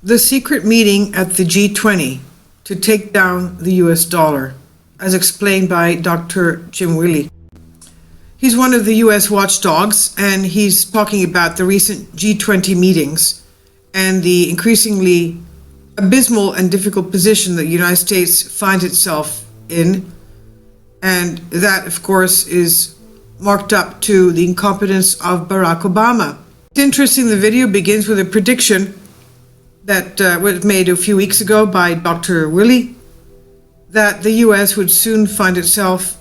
The secret meeting at the G20 to take down the US dollar, as explained by Dr. Jim Willey. He's one of the US watchdogs, and he's talking about the recent G20 meetings and the increasingly abysmal and difficult position that the United States finds itself in. And that, of course, is marked up to the incompetence of Barack Obama. It's interesting, the video begins with a prediction that was made a few weeks ago by Dr. Willey, that the US would soon find itself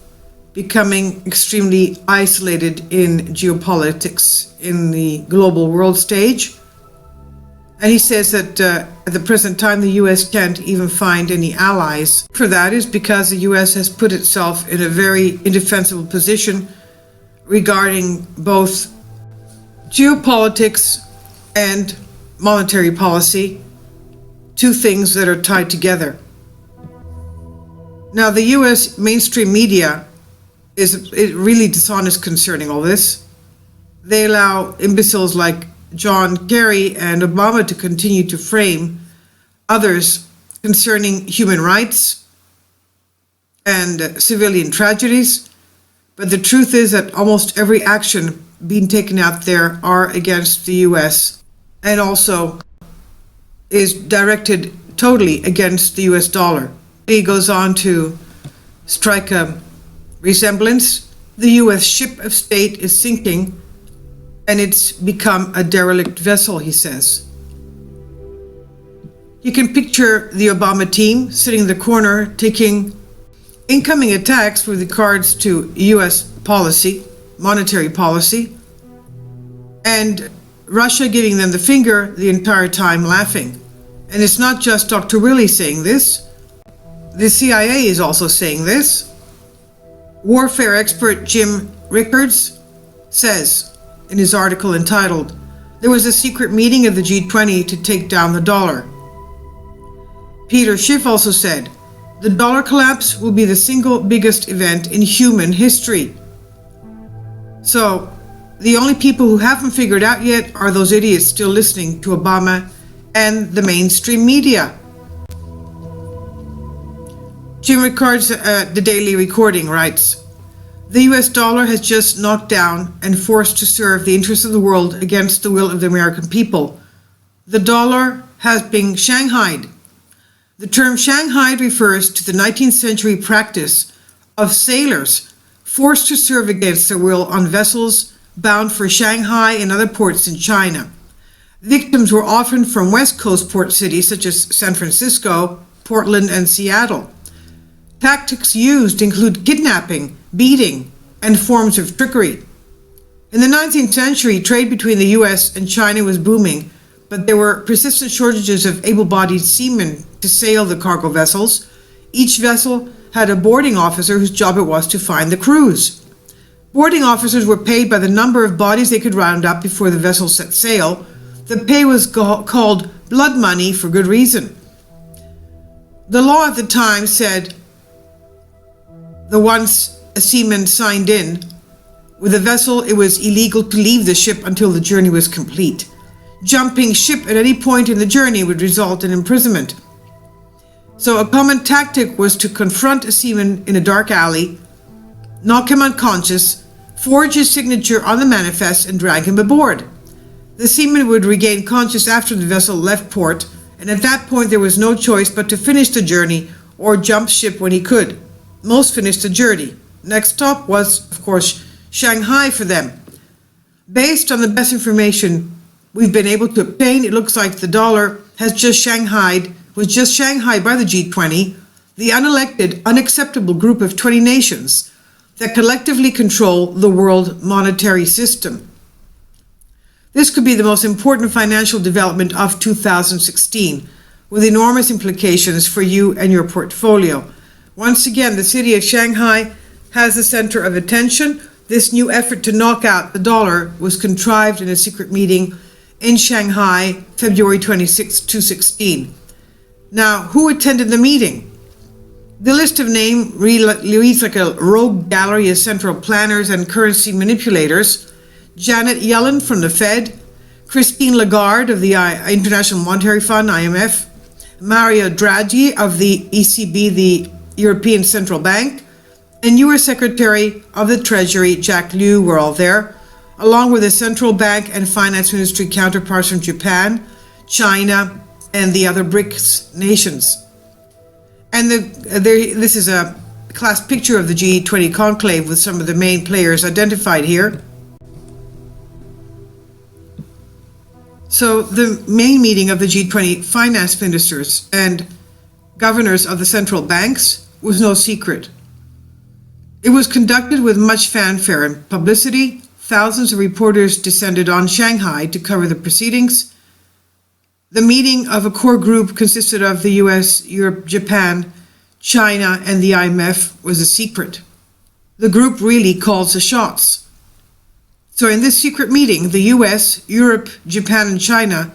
becoming extremely isolated in geopolitics in the global world stage. And he says that at the present time, the US can't even find any allies. For that is because the US has put itself in a very indefensible position regarding both geopolitics and monetary policy, two things that are tied together. Now, the US mainstream media is really dishonest concerning all this. They allow imbeciles like John Kerry and Obama to continue to frame others concerning human rights and civilian tragedies. But the truth is that almost every action being taken out there are against the US and also is directed totally against the US dollar. He goes on to strike a resemblance. The US ship of state is sinking and it's become a derelict vessel, he says. You can picture the Obama team sitting in the corner taking incoming attacks with regards to US policy, monetary policy, and Russia giving them the finger the entire time, laughing. And it's not just Dr. Willey saying this. The CIA is also saying this. Warfare expert Jim Rickards says in his article entitled, "There was a secret meeting of the G20 to take down the dollar." Peter Schiff also said, "The dollar collapse will be the single biggest event in human history." So, the only people who haven't figured out yet are those idiots still listening to Obama and the mainstream media. Jim Rickards, the Daily Recording, writes, "The US dollar has just knocked down and forced to serve the interests of the world against the will of the American people. The dollar has been shanghaied." The term shanghaied refers to the 19th century practice of sailors forced to serve against their will on vessels bound for Shanghai and other ports in China. Victims were often from West Coast port cities such as San Francisco, Portland, and Seattle. Tactics used include kidnapping, beating, and forms of trickery. In the 19th century, trade between the US and China was booming, but there were persistent shortages of able-bodied seamen to sail the cargo vessels. Each vessel had a boarding officer whose job it was to find the crews. Boarding officers were paid by the number of bodies they could round up before the vessel set sail. The pay was called blood money for good reason. The law at the time said that once a seaman signed in with a vessel, it was illegal to leave the ship until the journey was complete. Jumping ship at any point in the journey would result in imprisonment. So a common tactic was to confront a seaman in a dark alley, knock him unconscious, forge his signature on the manifest, and drag him aboard. The seaman would regain consciousness after the vessel left port, and at that point there was no choice but to finish the journey or jump ship when he could. Most finished the journey. Next stop was, of course, Shanghai for them. Based on the best information we've been able to obtain, it looks like the dollar was just shanghaied by the G20, the unelected, unacceptable group of 20 nations that collectively control the world monetary system. This could be the most important financial development of 2016, with enormous implications for you and your portfolio. Once again, the city of Shanghai has the center of attention. This new effort to knock out the dollar was contrived in a secret meeting in Shanghai, February 26, 2016. Now, who attended the meeting? The list of names reads like a rogue gallery of central planners and currency manipulators. Janet Yellen from the Fed, Christine Lagarde of the International Monetary Fund, IMF, Mario Draghi of the ECB, the European Central Bank, and US Secretary of the Treasury, Jack Lew, were all there, along with the central bank and finance ministry counterparts from Japan, China, and the other BRICS nations. And this is a class picture of the G20 conclave with some of the main players identified here. So the main meeting of the G20 finance ministers and governors of the central banks was no secret. It was conducted with much fanfare and publicity. Thousands of reporters descended on Shanghai to cover the proceedings. The meeting of a core group consisted of the US, Europe, Japan, China, and the IMF was a secret. The group really calls the shots. So in this secret meeting, the US, Europe, Japan, and China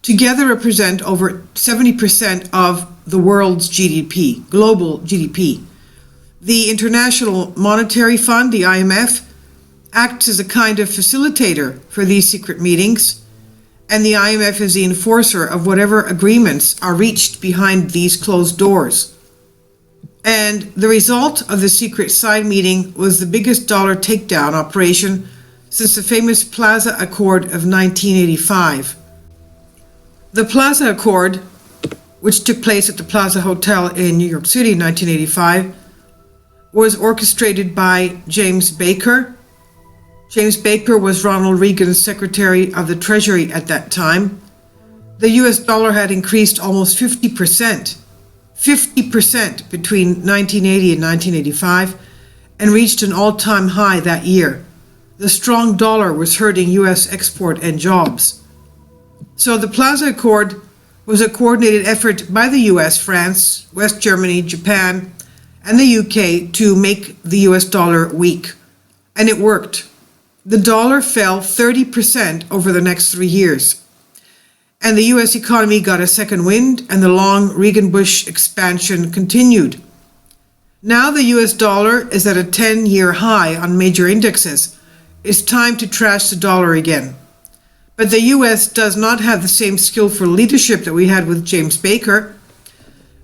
together represent over 70% of the world's GDP, global GDP. The International Monetary Fund, the IMF, acts as a kind of facilitator for these secret meetings, and the IMF is the enforcer of whatever agreements are reached behind these closed doors. And the result of the secret side meeting was the biggest dollar takedown operation since the famous Plaza Accord of 1985. The Plaza Accord, which took place at the Plaza Hotel in New York City in 1985, was orchestrated by James Baker. James Baker was Ronald Reagan's Secretary of the Treasury at that time. The US dollar had increased almost 50% between 1980 and 1985, and reached an all-time high that year. The strong dollar was hurting US export and jobs. So the Plaza Accord was a coordinated effort by the US, France, West Germany, Japan, and the UK to make the US dollar weak. And it worked. The dollar fell 30% over the next 3 years. And the US economy got a second wind, and the long Reagan-Bush expansion continued. Now the US dollar is at a 10-year high on major indexes. It's time to trash the dollar again. But the US does not have the same skillful leadership that we had with James Baker.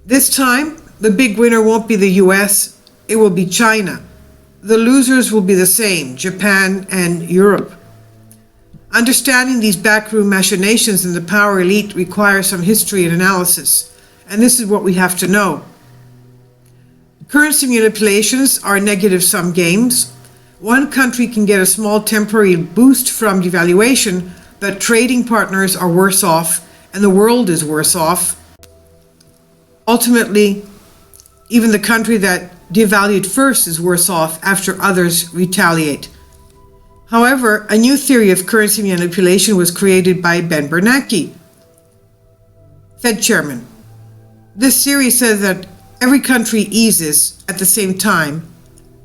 This time, the big winner won't be the US, it will be China. The losers will be the same, Japan and Europe. Understanding these backroom machinations in the power elite requires some history and analysis, and this is what we have to know. Currency manipulations are negative-sum games. One country can get a small temporary boost from devaluation, but trading partners are worse off, and the world is worse off. Ultimately, even the country that devalued first is worse off after others retaliate. However, a new theory of currency manipulation was created by Ben Bernanke, Fed chairman. This theory says that every country eases at the same time.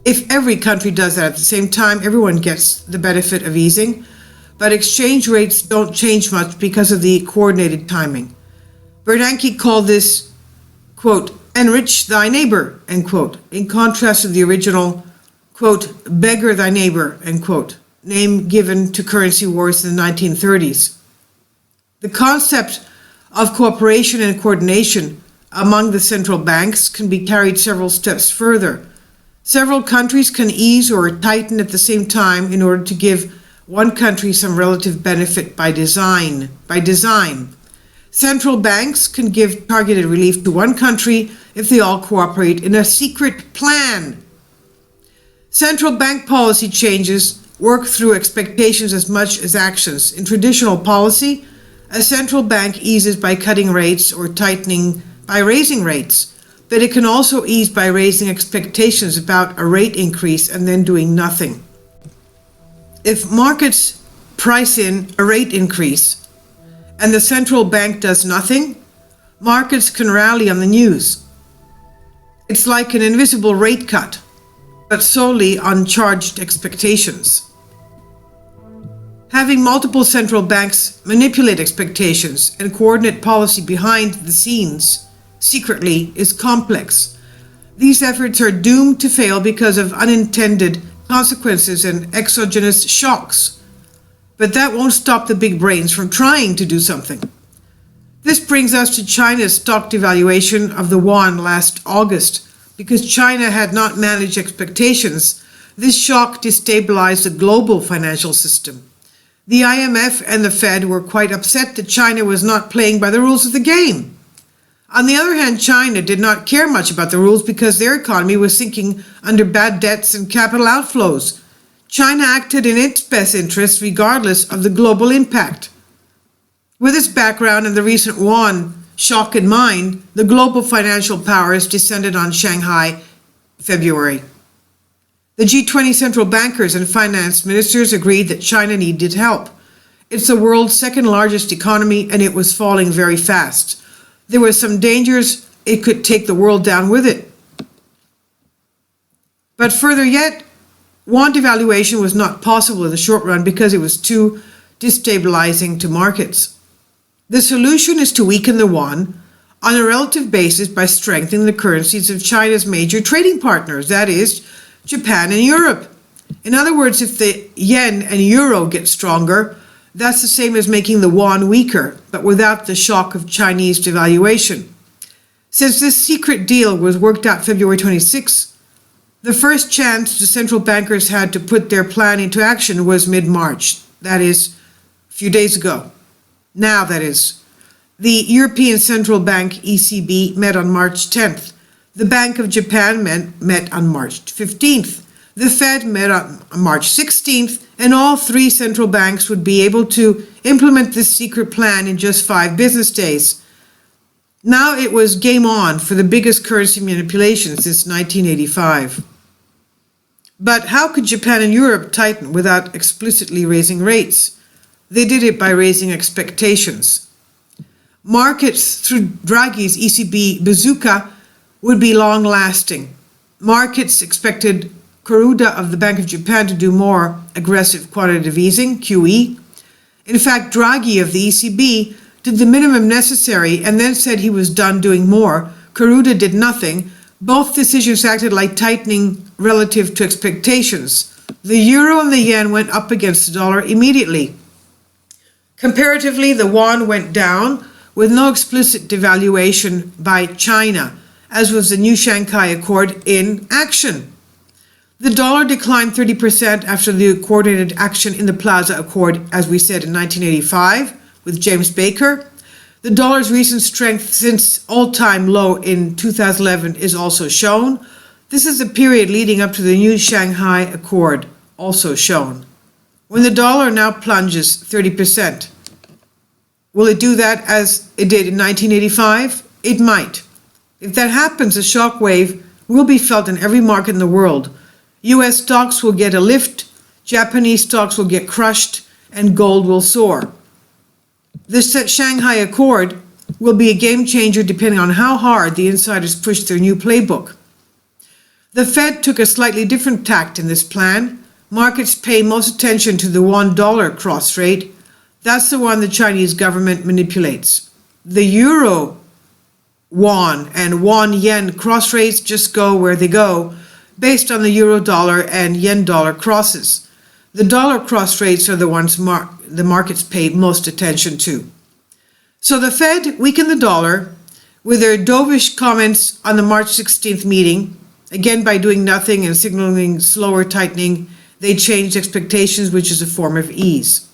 If every country does that at the same time, everyone gets the benefit of easing, but exchange rates don't change much because of the coordinated timing. Bernanke called this, quote, enrich thy neighbor, end quote, in contrast to the original, quote, beggar thy neighbor, end quote, name given to currency wars in the 1930s. The concept of cooperation and coordination among the central banks can be carried several steps further. Several countries can ease or tighten at the same time in order to give one country some relative benefit by design. Central banks can give targeted relief to one country if they all cooperate in a secret plan. Central bank policy changes work through expectations as much as actions. In traditional policy, a central bank eases by cutting rates or tightening by raising rates, but it can also ease by raising expectations about a rate increase and then doing nothing. If markets price in a rate increase and the central bank does nothing, markets can rally on the news. It's like an invisible rate cut, but solely on charged expectations. Having multiple central banks manipulate expectations and coordinate policy behind the scenes secretly is complex. These efforts are doomed to fail because of unintended consequences and exogenous shocks. But that won't stop the big brains from trying to do something. This brings us to China's stock devaluation of the yuan last August. Because China had not managed expectations, this shock destabilized the global financial system. The IMF and the Fed were quite upset that China was not playing by the rules of the game. On the other hand, China did not care much about the rules because their economy was sinking under bad debts and capital outflows. China acted in its best interest regardless of the global impact. With this background and the recent yuan shock in mind, the global financial powers descended on Shanghai February. The G20 central bankers and finance ministers agreed that China needed help. It's the world's second largest economy and it was falling very fast. There were some dangers it could take the world down with it. But further yet, yuan devaluation was not possible in the short run because it was too destabilizing to markets. The solution is to weaken the yuan on a relative basis by strengthening the currencies of China's major trading partners, that is, Japan and Europe. In other words, if the yen and euro get stronger, that's the same as making the yuan weaker, but without the shock of Chinese devaluation. Since this secret deal was worked out February 26, the first chance the central bankers had to put their plan into action was mid-March, that is, a few days ago. Now, that is. The European Central Bank, ECB, met on March 10th. The Bank of Japan met on March 15th. The Fed met on March 16th, and all three central banks would be able to implement this secret plan in just 5 business days. Now it was game on for the biggest currency manipulation since 1985. But how could Japan and Europe tighten without explicitly raising rates? They did it by raising expectations. Markets, through Draghi's ECB bazooka, would be long-lasting. Markets expected Kuroda of the Bank of Japan to do more aggressive quantitative easing, QE. In fact, Draghi of the ECB did the minimum necessary and then said he was done doing more. Kuroda did nothing. Both decisions acted like tightening relative to expectations. The euro and the yen went up against the dollar immediately. Comparatively, the yuan went down with no explicit devaluation by China, as was the new Shanghai Accord in action. The dollar declined 30% after the coordinated action in the Plaza Accord, as we said in 1985 with James Baker. The dollar's recent strength since all-time low in 2011 is also shown. This is the period leading up to the new Shanghai Accord, also shown. When the dollar now plunges 30%, will it do that as it did in 1985? It might. If that happens, a shock wave will be felt in every market in the world. US stocks will get a lift, Japanese stocks will get crushed, and gold will soar. This Shanghai Accord will be a game changer depending on how hard the insiders push their new playbook. The Fed took a slightly different tact in this plan. Markets pay most attention to the $1 cross rate. That's the one the Chinese government manipulates. The euro yuan and yuan yen cross rates just go where they go, based on the euro dollar and yen dollar crosses. The dollar cross rates are the ones the markets pay most attention to. So the Fed weakened the dollar with their dovish comments on the March 16th meeting. Again, by doing nothing and signaling slower tightening, they changed expectations, which is a form of ease.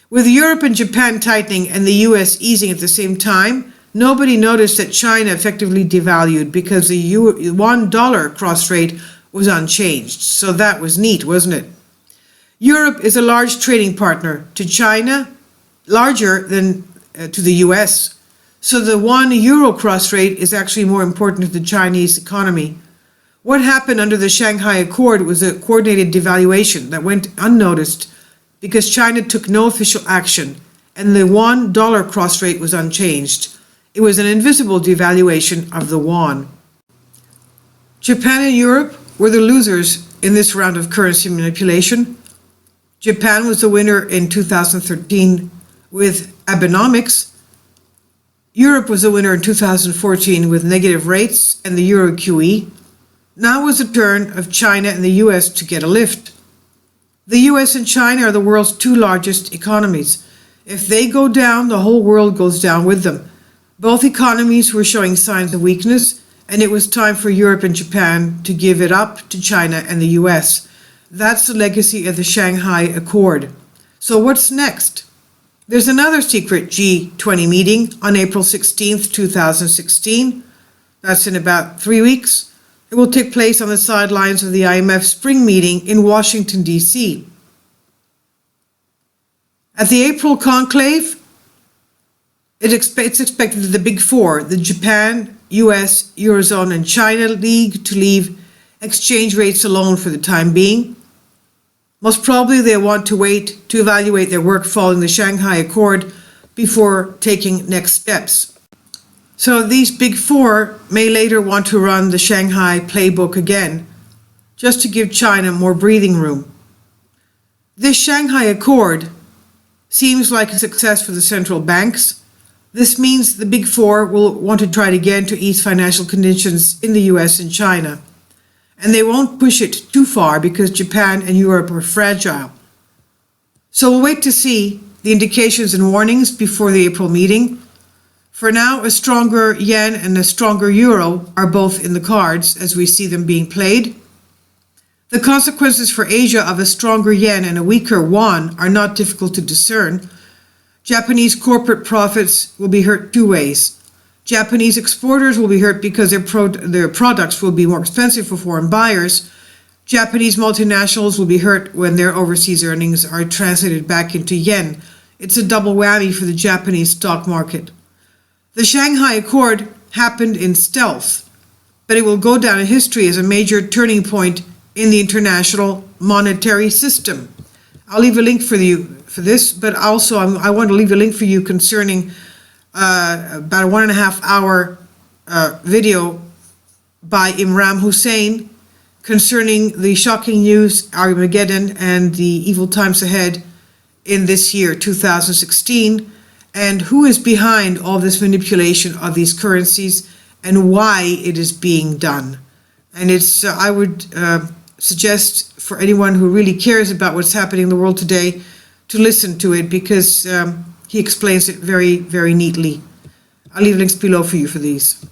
With Europe and Japan tightening and the US easing at the same time, nobody noticed that China effectively devalued because the $1 cross rate was unchanged. So that was neat, wasn't it? Europe is a large trading partner to China, larger than to the US. So the €1 cross rate is actually more important to the Chinese economy. What happened under the Shanghai Accord was a coordinated devaluation that went unnoticed because China took no official action and the $1 cross rate was unchanged. It was an invisible devaluation of the yuan. Japan and Europe were the losers in this round of currency manipulation. Japan was the winner in 2013 with Abenomics. Europe was the winner in 2014 with negative rates and the Euro QE. Now was the turn of China and the US to get a lift. The US and China are the world's two largest economies. If they go down, the whole world goes down with them. Both economies were showing signs of weakness, and it was time for Europe and Japan to give it up to China and the US. That's the legacy of the Shanghai Accord. So what's next? There's another secret G20 meeting on April 16th, 2016. That's in about 3 weeks. It will take place on the sidelines of the IMF spring meeting in Washington, D.C. At the April conclave, it's expected that the Big Four, the Japan, US, Eurozone, and China League, to leave exchange rates alone for the time being. Most probably they'll want to wait to evaluate their work following the Shanghai Accord before taking next steps. So these Big Four may later want to run the Shanghai playbook again, just to give China more breathing room. This Shanghai Accord seems like a success for the central banks. This means the Big Four will want to try it again to ease financial conditions in the US and China. And they won't push it too far because Japan and Europe are fragile. So we'll wait to see the indications and warnings before the April meeting. For now, a stronger yen and a stronger euro are both in the cards as we see them being played. The consequences for Asia of a stronger yen and a weaker won are not difficult to discern. Japanese corporate profits will be hurt two ways. Japanese exporters will be hurt because their products will be more expensive for foreign buyers. Japanese multinationals will be hurt when their overseas earnings are translated back into yen. It's a double whammy for the Japanese stock market. The Shanghai Accord happened in stealth, but it will go down in history as a major turning point in the international monetary system. I'll leave a link for you for this, but also I want to leave a link for you concerning about a 1.5 hour video by Imran Hussein concerning the shocking news, Armageddon, and the evil times ahead in this year, 2016, and who is behind all this manipulation of these currencies and why it is being done. And it's I would suggest for anyone who really cares about what's happening in the world today to listen to it, because he explains it very, very neatly. I'll leave links below for you for these.